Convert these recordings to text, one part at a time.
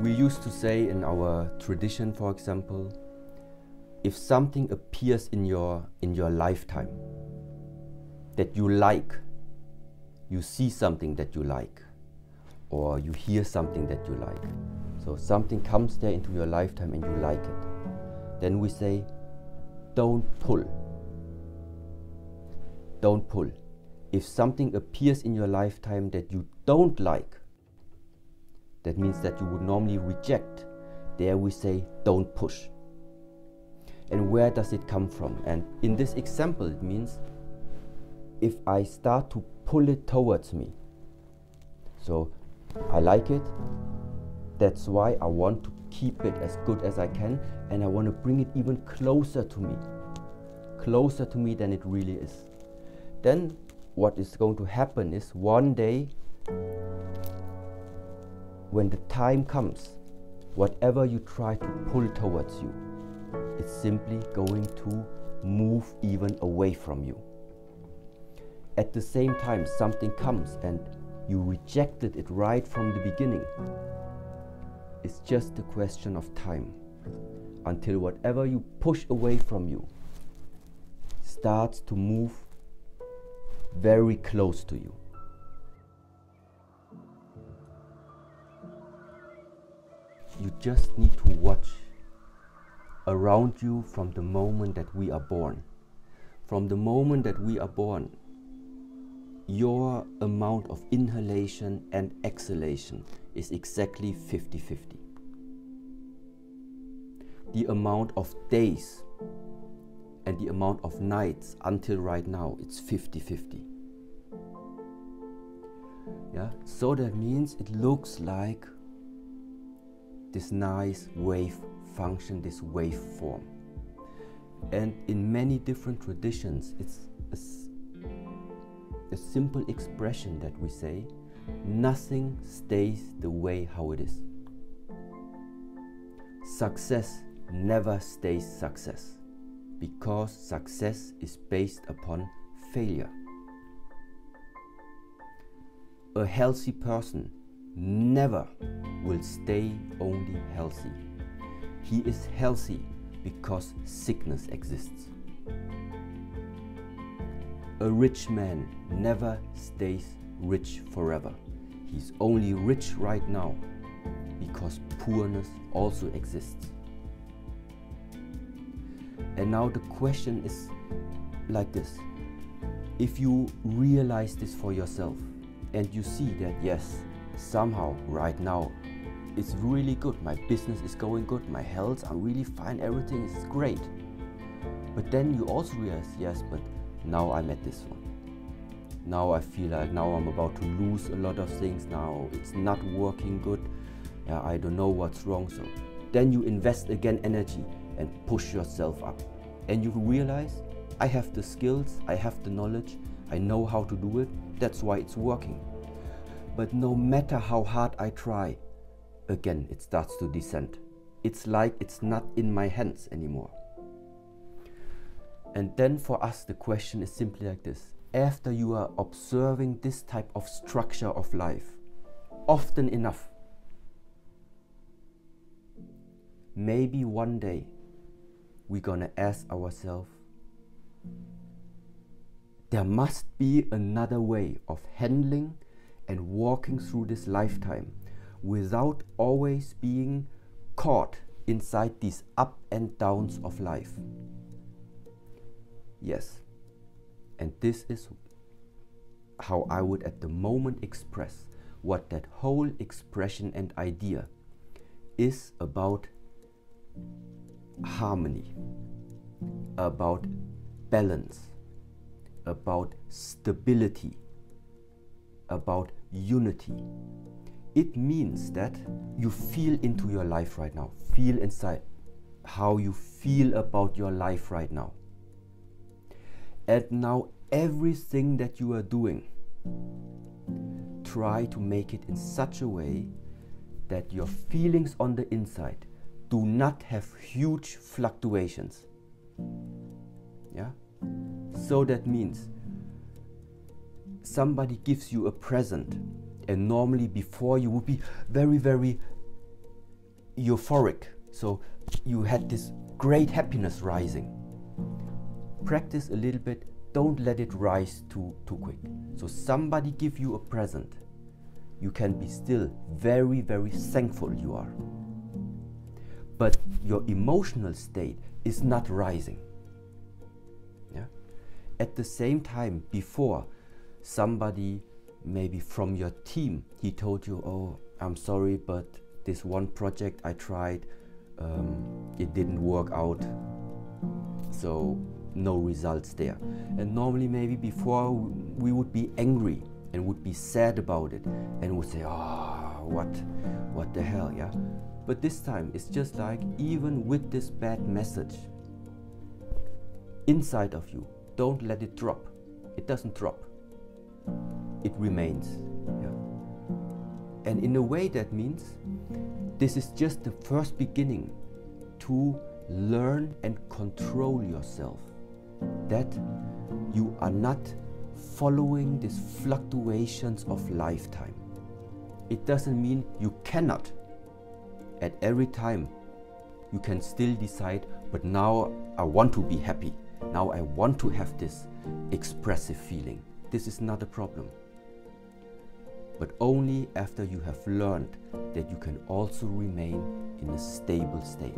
We used to say in our tradition, for example, if something appears in your lifetime that you like, you see something that you like, or you hear something that you like, so something comes there into your lifetime and you like it, then we say, don't pull. Don't pull. If something appears in your lifetime that you don't like, that means that you would normally reject. There we say, don't push. And where does it come from? And in this example, it means if I start to pull it towards me, so I like it, that's why I want to keep it as good as I can, and I want to bring it even closer to me than it really is. Then what is going to happen is one day, when the time comes, whatever you try to pull towards you, it's simply going to move even away from you. At the same time, something comes and you rejected it right from the beginning. It's just a question of time until whatever you push away from you starts to move very close to you. You just need to watch around you from the moment that we are born. From the moment that we are born, your amount of inhalation and exhalation is exactly 50-50. The amount of days and the amount of nights until right now, it's 50-50. Yeah, so that means it looks like this nice wave function, this wave form. And in many different traditions, it's a simple expression that we say, nothing stays the way how it is. Success never stays success, because success is based upon failure. A healthy person never will stay only healthy. He is healthy because sickness exists. A rich man never stays rich forever. He's only rich right now because poorness also exists. And now the question is like this. If you realize this for yourself and you see that yes, somehow right now it's really good, my business is going good, my health, I'm really fine, everything is great. But then you also realize, yes, but now I'm at this one. Now I feel like now I'm about to lose a lot of things, now it's not working good, yeah, I don't know what's wrong. So then you invest again energy and push yourself up. And you realize, I have the skills, I have the knowledge, I know how to do it, that's why it's working. But no matter how hard I try, again it starts to descend. It's like it's not in my hands anymore. And then for us the question is simply like this. After you are observing this type of structure of life often enough, maybe one day we're gonna ask ourselves, there must be another way of handling and walking through this lifetime without always being caught inside these up and downs of life. Yes, and this is how I would at the moment express what that whole expression and idea is about: harmony, about balance, about stability, about unity. It means that you feel into your life right now, feel inside how you feel about your life right now. And now everything that you are doing, try to make it in such a way that your feelings on the inside do not have huge fluctuations. Yeah? So that means somebody gives you a present, and normally before you would be very, very euphoric, so you had this great happiness rising. Practice a little bit, don't let it rise too quick. So somebody give you a present, you can be still very, very thankful you are. But your emotional state is not rising. Yeah? At the same time, before, somebody maybe from your team, he told you, oh, I'm sorry, but this one project I tried, it didn't work out, so no results there. And normally maybe before we would be angry and would be sad about it and would say, oh, what the hell, yeah? But this time it's just like, even with this bad message inside of you, don't let it drop. It doesn't drop. It remains. Yeah? And in a way that means this is just the first beginning to learn and control yourself. That you are not following these fluctuations of lifetime. It doesn't mean you cannot. At every time you can still decide, but now I want to be happy. Now I want to have this expressive feeling. This is not a problem. But only after you have learned that you can also remain in a stable state.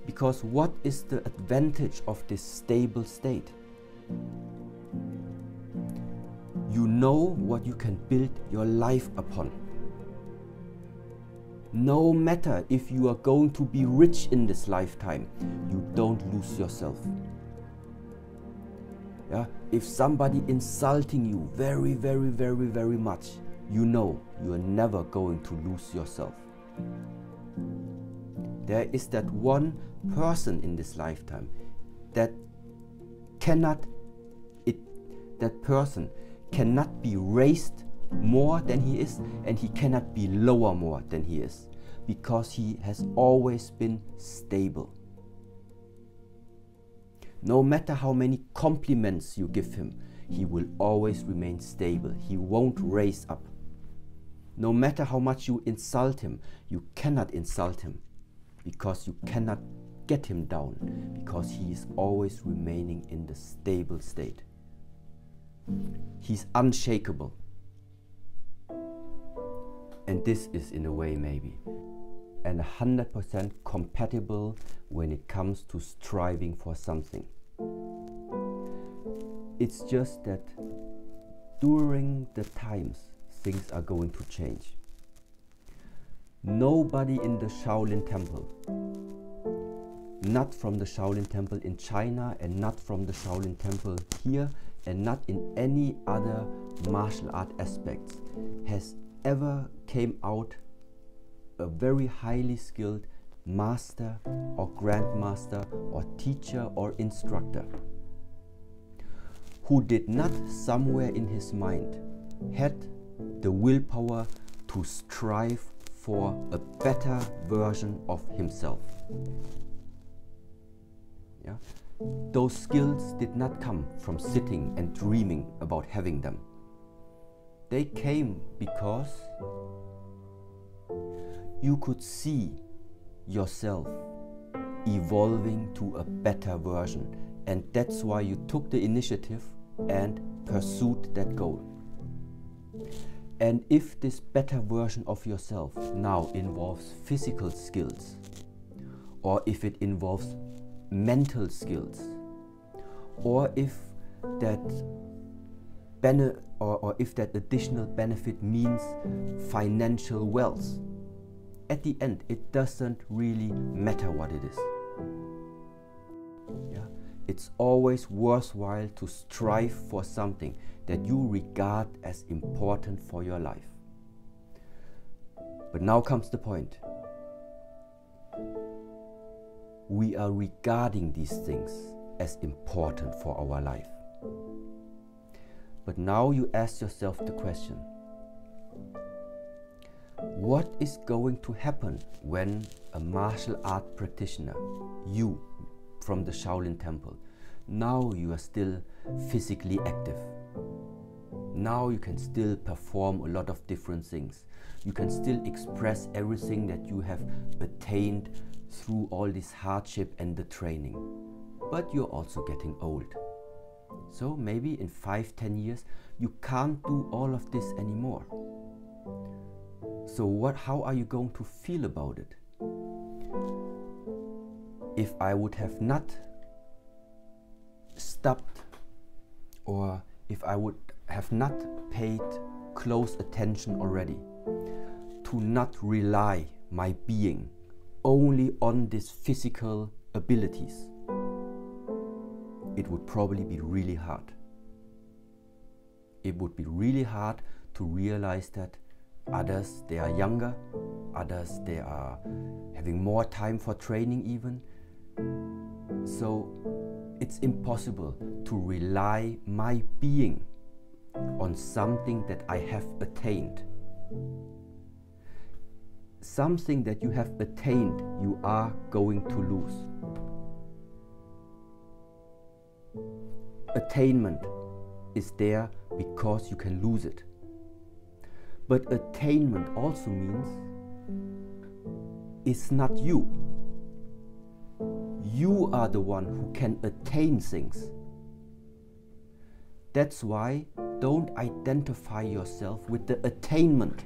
Because what is the advantage of this stable state? You know what you can build your life upon. No matter if you are going to be rich in this lifetime, you don't lose yourself. Yeah? If somebody insulting you very, very, very, very much, you know you are never going to lose yourself. There is that one person in this lifetime that that person cannot be raised more than he is, and he cannot be lower more than he is, because he has always been stable. No matter how many compliments you give him, he will always remain stable. He won't raise up. No matter how much you insult him, you cannot insult him, because you cannot get him down, because he is always remaining in the stable state. He's unshakable. And this is, in a way, maybe, and 100% compatible when it comes to striving for something. It's just that during the times, things are going to change. Nobody in the Shaolin Temple, not from the Shaolin Temple in China, and not from the Shaolin Temple here, and not in any other martial art aspects, has ever came out a very highly skilled master or grandmaster or teacher or instructor who did not somewhere in his mind had the willpower to strive for a better version of himself. Yeah? Those skills did not come from sitting and dreaming about having them. They came because you could see yourself evolving to a better version, and that's why you took the initiative and pursued that goal. And if this better version of yourself now involves physical skills, or if it involves mental skills, or if that if that additional benefit means financial wealth, at the end it doesn't really matter what it is. Yeah? It's always worthwhile to strive for something that you regard as important for your life. But now comes the point. We are regarding these things as important for our life. But now you ask yourself the question, what is going to happen when a martial art practitioner, you from the Shaolin Temple, now you are still physically active? Now you can still perform a lot of different things. You can still express everything that you have attained through all this hardship and the training. But you're also getting old. So maybe in 5-10 years, you can't do all of this anymore. So how are you going to feel about it? If I would have not stopped, or if I would have not paid close attention already, to not rely my being only on these physical abilities, it would probably be really hard. It would be really hard to realize that others, they are younger, others, they are having more time for training even. So it's impossible to rely my being on something that I have attained. Something that you have attained, you are going to lose. Attainment is there because you can lose it. But attainment also means it's not you. You are the one who can attain things. That's why don't identify yourself with the attainment.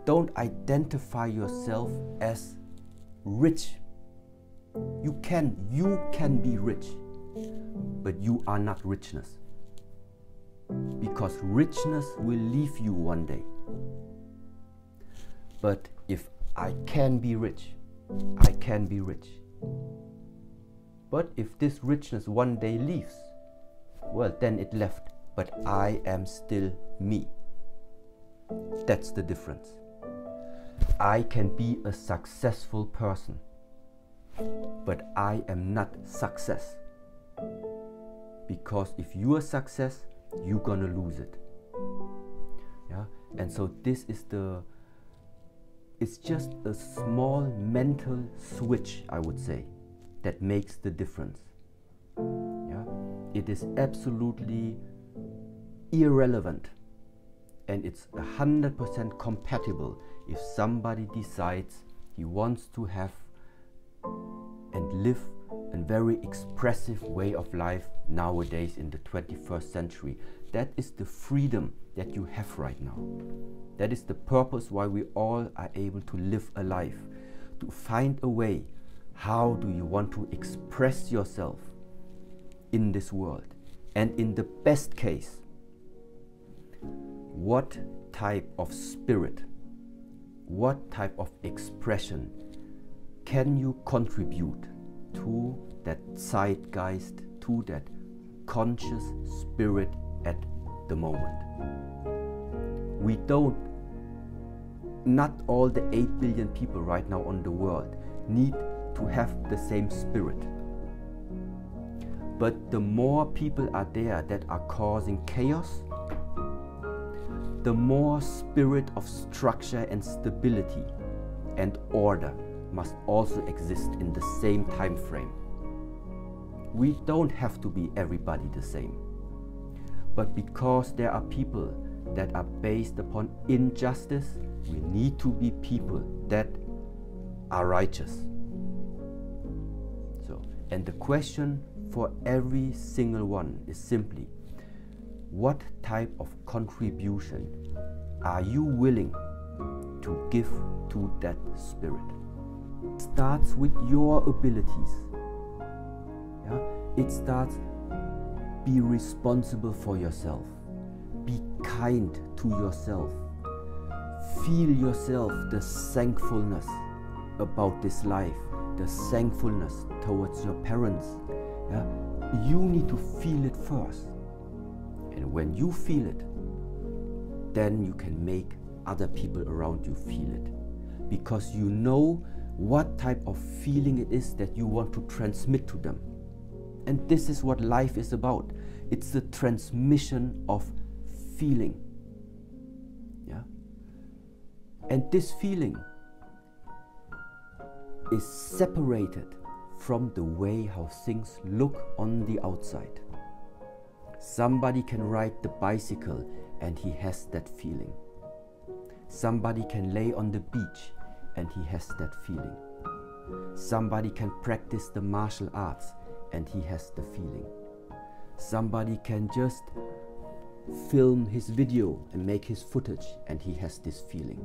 Don't identify yourself as rich. You can be rich, but you are not richness. Because richness will leave you one day. But if I can be rich, I can be rich. But if this richness one day leaves, well, then it left, but I am still me. That's the difference. I can be a successful person, but I am not success. Because if you are success, you're gonna lose it. Yeah, and so this is it's just a small mental switch, I would say, that makes the difference. Yeah, it is absolutely irrelevant, and it's 100% compatible if somebody decides he wants to have and live a very expressive way of life nowadays in the 21st century. That is the freedom that you have right now. That is the purpose why we all are able to live a life, to find a way. How do you want to express yourself in this world? And in the best case, what type of spirit, what type of expression can you contribute to that zeitgeist, to that conscious spirit at the moment? Not all the 8 billion people right now on the world need to have the same spirit. But the more people are there that are causing chaos, the more spirit of structure and stability and order must also exist in the same time frame. We don't have to be everybody the same. But because there are people that are based upon injustice, we need to be people that are righteous. So, and the question for every single one is simply, what type of contribution are you willing to give to that spirit? It starts with your abilities. Yeah? It starts, be responsible for yourself. Be kind to yourself. Feel yourself the thankfulness about this life, the thankfulness towards your parents. Yeah? You need to feel it first. And when you feel it, then you can make other people around you feel it. Because you know what type of feeling it is that you want to transmit to them. And this is what life is about. It's the transmission of feeling. Yeah? And this feeling is separated from the way how things look on the outside. Somebody can ride the bicycle and he has that feeling. Somebody can lay on the beach and he has that feeling. Somebody can practice the martial arts and he has the feeling. Somebody can just film his video and make his footage and he has this feeling.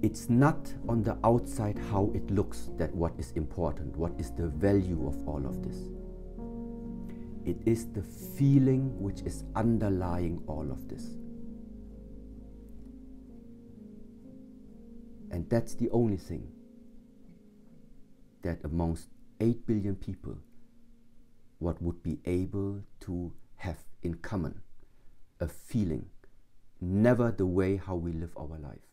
It's not on the outside how it looks that what is important, what is the value of all of this. It is the feeling which is underlying all of this. And that's the only thing that amongst 8 billion people, what would be able to have in common, a feeling, never the way how we live our life.